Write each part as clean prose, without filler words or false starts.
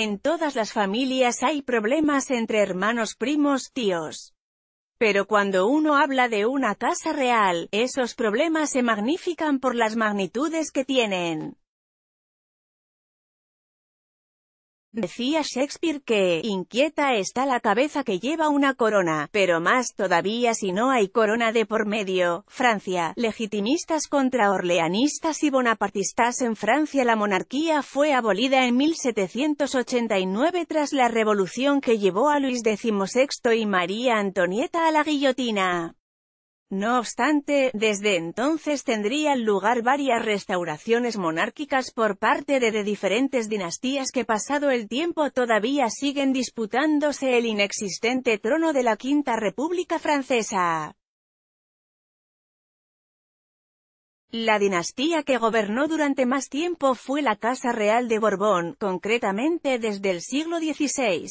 En todas las familias hay problemas entre hermanos, primos, tíos. Pero cuando uno habla de una casa real, esos problemas se magnifican por las magnitudes que tienen. Decía Shakespeare que, inquieta está la cabeza que lleva una corona, pero más todavía si no hay corona de por medio. Francia, legitimistas contra orleanistas y bonapartistas. En Francia la monarquía fue abolida en 1789 tras la revolución que llevó a Luis XVI y María Antonieta a la guillotina. No obstante, desde entonces tendrían lugar varias restauraciones monárquicas por parte de diferentes dinastías que pasado el tiempo todavía siguen disputándose el inexistente trono de la Quinta República Francesa. La dinastía que gobernó durante más tiempo fue la Casa Real de Borbón, concretamente desde el siglo XVI.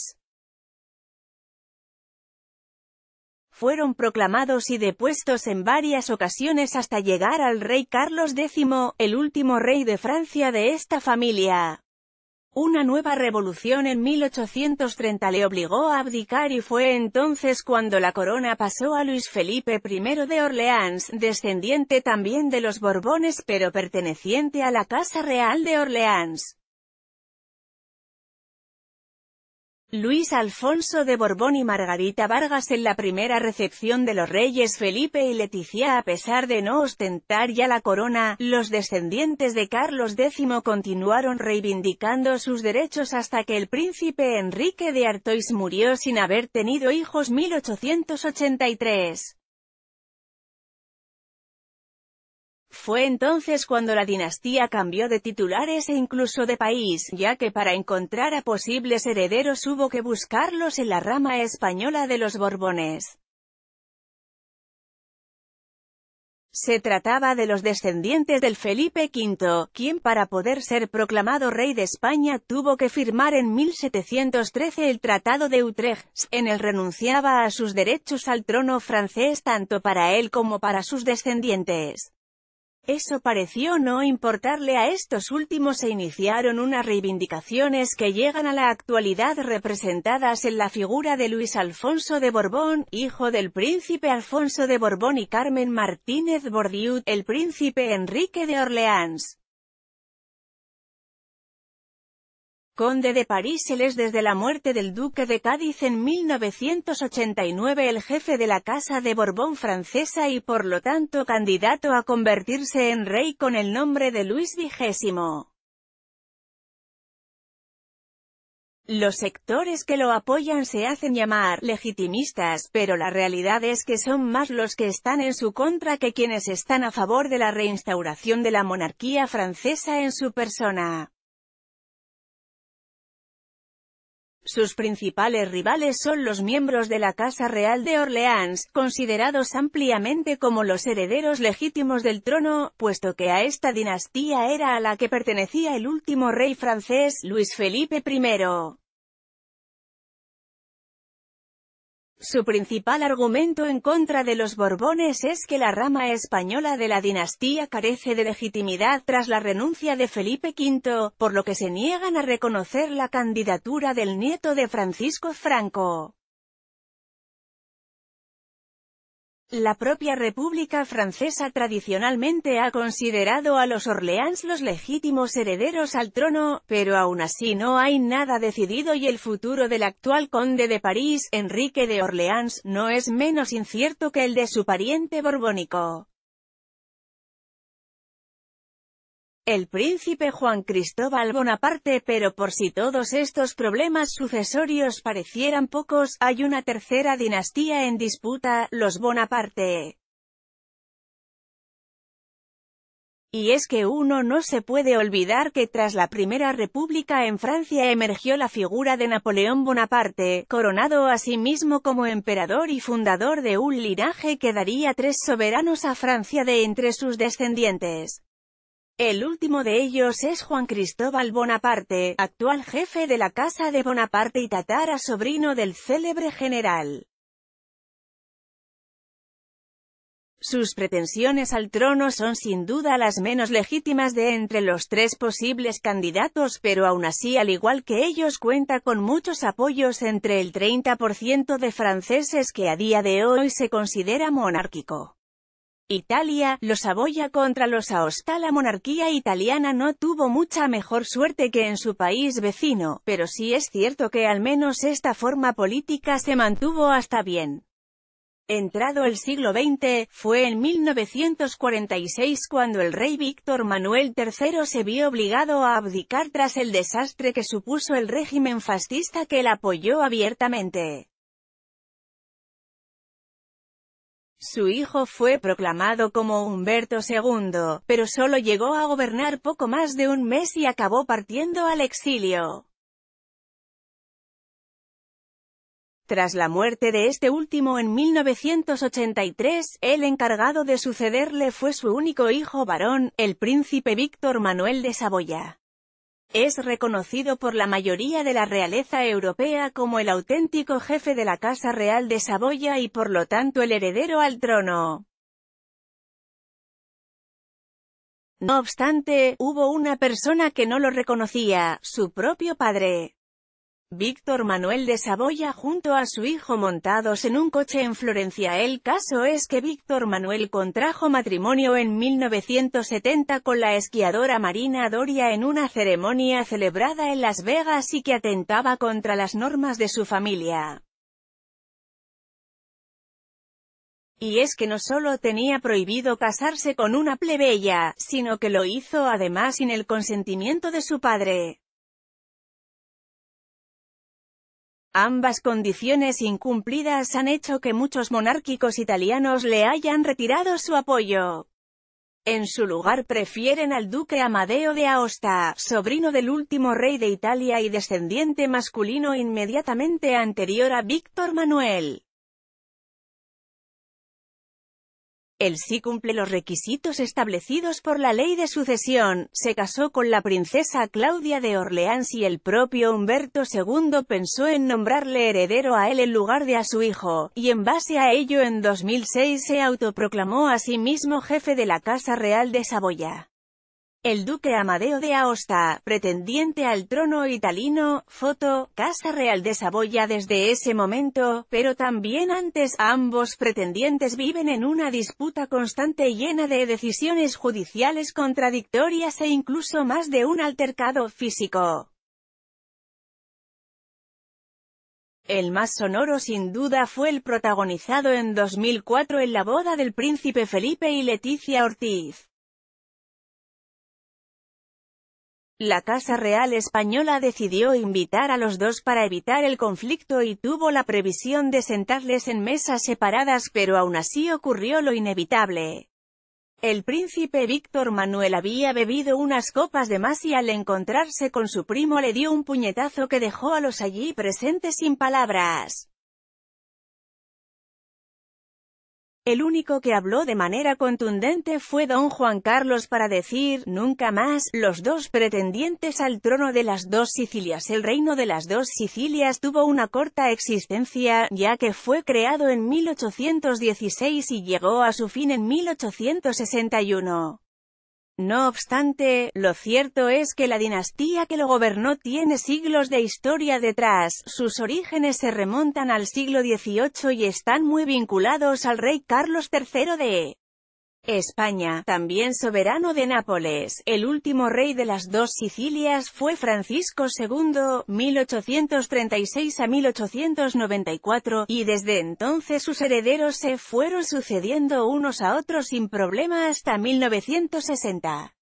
Fueron proclamados y depuestos en varias ocasiones hasta llegar al rey Carlos X, el último rey de Francia de esta familia. Una nueva revolución en 1830 le obligó a abdicar y fue entonces cuando la corona pasó a Luis Felipe I de Orleans, descendiente también de los Borbones pero perteneciente a la Casa Real de Orleans. Luis Alfonso de Borbón y Margarita Vargas en la primera recepción de los reyes Felipe y Leticia. A pesar de no ostentar ya la corona, los descendientes de Carlos X continuaron reivindicando sus derechos hasta que el príncipe Enrique de Artois murió sin haber tenido hijos 1883. Fue entonces cuando la dinastía cambió de titulares e incluso de país, ya que para encontrar a posibles herederos hubo que buscarlos en la rama española de los Borbones. Se trataba de los descendientes del Felipe V, quien para poder ser proclamado rey de España tuvo que firmar en 1713 el Tratado de Utrecht, en el renunciaba a sus derechos al trono francés tanto para él como para sus descendientes. Eso pareció no importarle a estos últimos e iniciaron unas reivindicaciones que llegan a la actualidad representadas en la figura de Luis Alfonso de Borbón, hijo del príncipe Alfonso de Borbón y Carmen Martínez Bordiut, el príncipe Enrique de Orleans. Conde de París. Él es desde la muerte del duque de Cádiz en 1989 el jefe de la Casa de Borbón francesa y por lo tanto candidato a convertirse en rey con el nombre de Luis XX. Los sectores que lo apoyan se hacen llamar legitimistas, pero la realidad es que son más los que están en su contra que quienes están a favor de la reinstauración de la monarquía francesa en su persona. Sus principales rivales son los miembros de la Casa Real de Orleans, considerados ampliamente como los herederos legítimos del trono, puesto que a esta dinastía era a la que pertenecía el último rey francés, Luis Felipe I. Su principal argumento en contra de los Borbones es que la rama española de la dinastía carece de legitimidad tras la renuncia de Felipe V, por lo que se niegan a reconocer la candidatura del nieto de Francisco Franco. La propia República Francesa tradicionalmente ha considerado a los Orleans los legítimos herederos al trono, pero aún así no hay nada decidido y el futuro del actual conde de París, Enrique de Orleans, no es menos incierto que el de su pariente borbónico. El príncipe Juan Cristóbal Bonaparte. Pero por si todos estos problemas sucesorios parecieran pocos, hay una tercera dinastía en disputa, los Bonaparte. Y es que uno no se puede olvidar que tras la Primera República en Francia emergió la figura de Napoleón Bonaparte, coronado a sí mismo como emperador y fundador de un linaje que daría 3 soberanos a Francia de entre sus descendientes. El último de ellos es Juan Cristóbal Bonaparte, actual jefe de la Casa de Bonaparte y sobrino del célebre general. Sus pretensiones al trono son sin duda las menos legítimas de entre los tres posibles candidatos, pero aún así, al igual que ellos, cuenta con muchos apoyos entre el 30% de franceses que a día de hoy se considera monárquico. Italia, los Saboya contra los Aosta. La monarquía italiana no tuvo mucha mejor suerte que en su país vecino, pero sí es cierto que al menos esta forma política se mantuvo hasta bien. Entrado el siglo XX, fue en 1946 cuando el rey Víctor Manuel III se vio obligado a abdicar tras el desastre que supuso el régimen fascista que él apoyó abiertamente. Su hijo fue proclamado como Humberto II, pero solo llegó a gobernar poco más de un mes y acabó partiendo al exilio. Tras la muerte de este último en 1983, el encargado de sucederle fue su único hijo varón, el príncipe Víctor Manuel de Saboya. Es reconocido por la mayoría de la realeza europea como el auténtico jefe de la Casa Real de Saboya y por lo tanto el heredero al trono. No obstante, hubo una persona que no lo reconocía, su propio padre. Víctor Manuel de Saboya junto a su hijo montados en un coche en Florencia. El caso es que Víctor Manuel contrajo matrimonio en 1970 con la esquiadora Marina Doria en una ceremonia celebrada en Las Vegas y que atentaba contra las normas de su familia. Y es que no solo tenía prohibido casarse con una plebeya, sino que lo hizo además sin el consentimiento de su padre. Ambas condiciones incumplidas han hecho que muchos monárquicos italianos le hayan retirado su apoyo. En su lugar prefieren al duque Amadeo de Aosta, sobrino del último rey de Italia y descendiente masculino inmediatamente anterior a Víctor Manuel. Él sí cumple los requisitos establecidos por la ley de sucesión, se casó con la princesa Claudia de Orleans y el propio Humberto II pensó en nombrarle heredero a él en lugar de a su hijo, y en base a ello en 2006 se autoproclamó a sí mismo jefe de la Casa Real de Saboya. El duque Amadeo de Aosta, pretendiente al trono italino, foto, Casa Real de Saboya desde ese momento, pero también antes, ambos pretendientes viven en una disputa constante llena de decisiones judiciales contradictorias e incluso más de un altercado físico. El más sonoro sin duda fue el protagonizado en 2004 en la boda del príncipe Felipe y Leticia Ortiz. La Casa Real Española decidió invitar a los dos para evitar el conflicto y tuvo la previsión de sentarles en mesas separadas, pero aún así ocurrió lo inevitable. El príncipe Víctor Manuel había bebido unas copas de más y al encontrarse con su primo le dio un puñetazo que dejó a los allí presentes sin palabras. El único que habló de manera contundente fue don Juan Carlos para decir, nunca más. Los dos pretendientes al trono de las dos Sicilias. El reino de las dos Sicilias tuvo una corta existencia, ya que fue creado en 1816 y llegó a su fin en 1861. No obstante, lo cierto es que la dinastía que lo gobernó tiene siglos de historia detrás, sus orígenes se remontan al siglo XVIII y están muy vinculados al rey Carlos III de España, también soberano de Nápoles. El último rey de las dos Sicilias fue Francisco II, 1836 a 1894, y desde entonces sus herederos se fueron sucediendo unos a otros sin problema hasta 1960.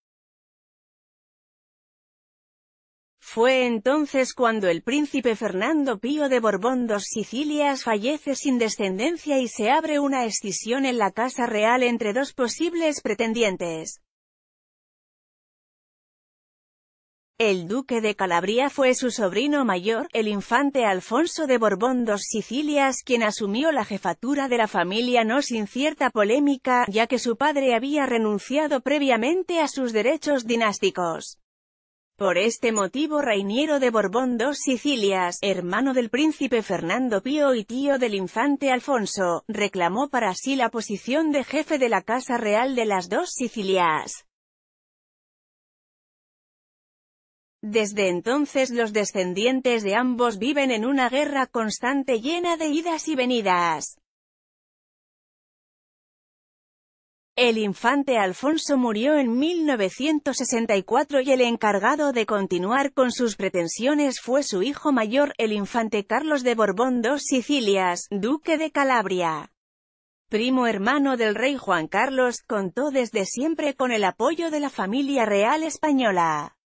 Fue entonces cuando el príncipe Fernando Pío de Borbón dos Sicilias fallece sin descendencia y se abre una escisión en la Casa Real entre dos posibles pretendientes. El duque de Calabria fue su sobrino mayor, el infante Alfonso de Borbón dos Sicilias, quien asumió la jefatura de la familia no sin cierta polémica, ya que su padre había renunciado previamente a sus derechos dinásticos. Por este motivo Rainiero de Borbón dos Sicilias, hermano del príncipe Fernando Pío y tío del infante Alfonso, reclamó para sí la posición de jefe de la Casa Real de las dos Sicilias. Desde entonces los descendientes de ambos viven en una guerra constante llena de idas y venidas. El infante Alfonso murió en 1964 y el encargado de continuar con sus pretensiones fue su hijo mayor, el infante Carlos de Borbón dos Sicilias, duque de Calabria. Primo hermano del rey Juan Carlos, contó desde siempre con el apoyo de la familia real española.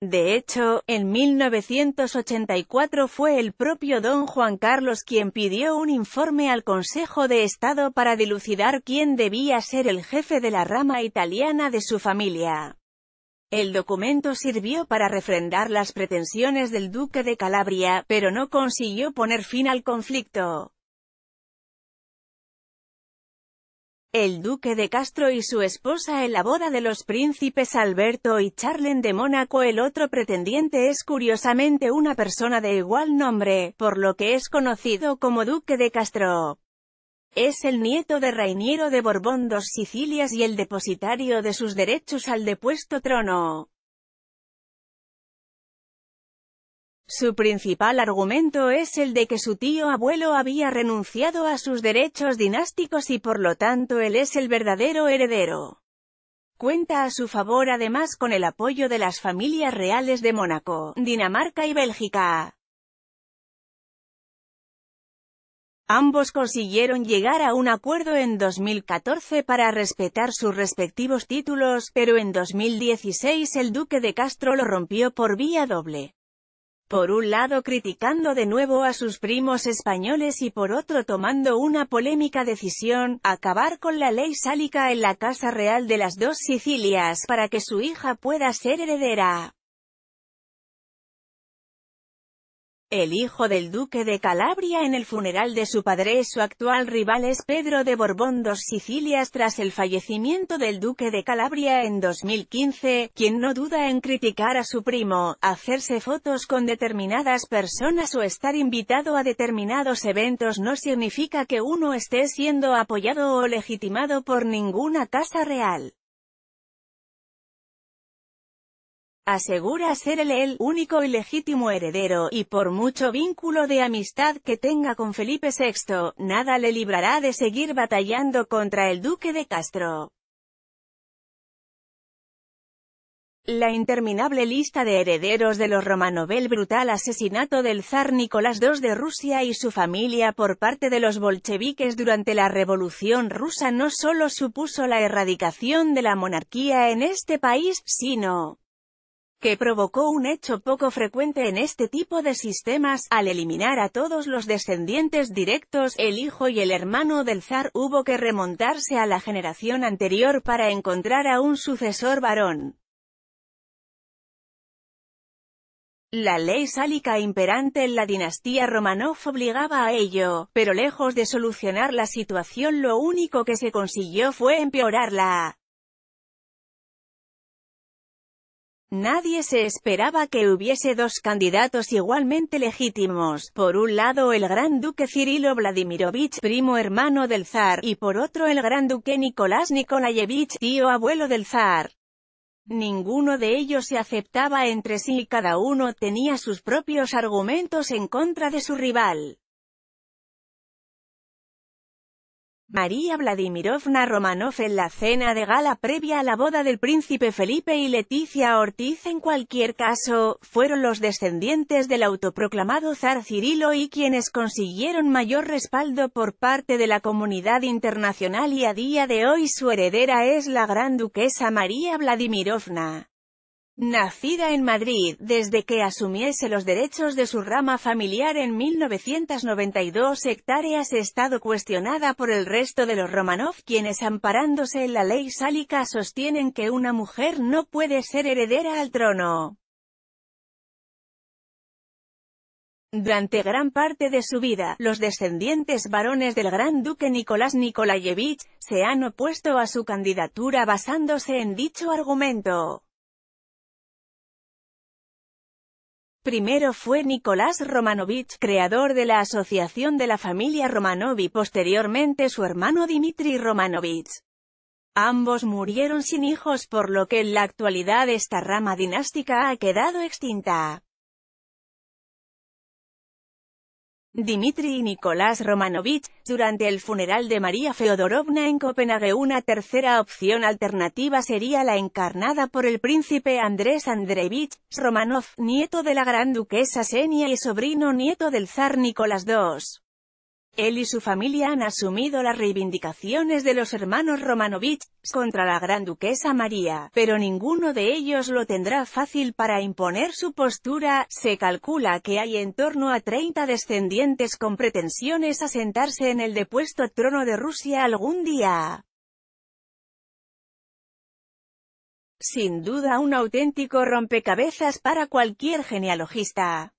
De hecho, en 1984 fue el propio don Juan Carlos quien pidió un informe al Consejo de Estado para dilucidar quién debía ser el jefe de la rama italiana de su familia. El documento sirvió para refrendar las pretensiones del duque de Calabria, pero no consiguió poner fin al conflicto. El duque de Castro y su esposa en la boda de los príncipes Alberto y Charlene de Mónaco. El otro pretendiente es curiosamente una persona de igual nombre, por lo que es conocido como duque de Castro. Es el nieto de Rainiero de Borbón dos Sicilias y el depositario de sus derechos al depuesto trono. Su principal argumento es el de que su tío abuelo había renunciado a sus derechos dinásticos y por lo tanto él es el verdadero heredero. Cuenta a su favor además con el apoyo de las familias reales de Mónaco, Dinamarca y Bélgica. Ambos consiguieron llegar a un acuerdo en 2014 para respetar sus respectivos títulos, pero en 2016 el duque de Castro lo rompió por vía doble. Por un lado criticando de nuevo a sus primos españoles y por otro tomando una polémica decisión, acabar con la ley sálica en la Casa Real de las dos Sicilias, para que su hija pueda ser heredera. El hijo del duque de Calabria en el funeral de su padre. Su actual rival es Pedro de Borbón dos Sicilias tras el fallecimiento del duque de Calabria en 2015, quien no duda en criticar a su primo, hacerse fotos con determinadas personas o estar invitado a determinados eventos no significa que uno esté siendo apoyado o legitimado por ninguna casa real. Asegura ser el único y legítimo heredero, y por mucho vínculo de amistad que tenga con Felipe VI, nada le librará de seguir batallando contra el duque de Castro. La interminable lista de herederos de los Románov, el brutal asesinato del zar Nicolás II de Rusia y su familia por parte de los bolcheviques durante la Revolución Rusa no solo supuso la erradicación de la monarquía en este país, sino que provocó un hecho poco frecuente en este tipo de sistemas: al eliminar a todos los descendientes directos, el hijo y el hermano del zar, hubo que remontarse a la generación anterior para encontrar a un sucesor varón. La ley sálica imperante en la dinastía Románov obligaba a ello, pero lejos de solucionar la situación lo único que se consiguió fue empeorarla. Nadie se esperaba que hubiese dos candidatos igualmente legítimos, por un lado el gran duque Cirilo Vladimirovich, primo hermano del zar, y por otro el gran duque Nicolás Nikolayevich, tío abuelo del zar. Ninguno de ellos se aceptaba entre sí y cada uno tenía sus propios argumentos en contra de su rival. María Vladimirovna Románov en la cena de gala previa a la boda del príncipe Felipe y Leticia Ortiz. En cualquier caso, fueron los descendientes del autoproclamado zar Cirilo y quienes consiguieron mayor respaldo por parte de la comunidad internacional y a día de hoy su heredera es la gran duquesa María Vladimirovna. Nacida en Madrid, desde que asumiese los derechos de su rama familiar en 1992 hectáreas estado cuestionada por el resto de los Románov, quienes amparándose en la ley sálica sostienen que una mujer no puede ser heredera al trono. Durante gran parte de su vida, los descendientes varones del gran duque Nicolás Nikolayevich se han opuesto a su candidatura basándose en dicho argumento. Primero fue Nicolás Romanovich, creador de la Asociación de la Familia Romanov, y posteriormente su hermano Dmitri Romanovich. Ambos murieron sin hijos, por lo que en la actualidad esta rama dinástica ha quedado extinta. Dmitri y Nicolás Romanovich, durante el funeral de María Feodorovna en Copenhague. Una tercera opción alternativa sería la encarnada por el príncipe Andrés Andreevich Romanov, nieto de la gran duquesa Xenia y sobrino nieto del zar Nicolás II. Él y su familia han asumido las reivindicaciones de los hermanos Romanovich contra la gran duquesa María, pero ninguno de ellos lo tendrá fácil para imponer su postura. Se calcula que hay en torno a 30 descendientes con pretensiones a sentarse en el depuesto trono de Rusia algún día. Sin duda un auténtico rompecabezas para cualquier genealogista.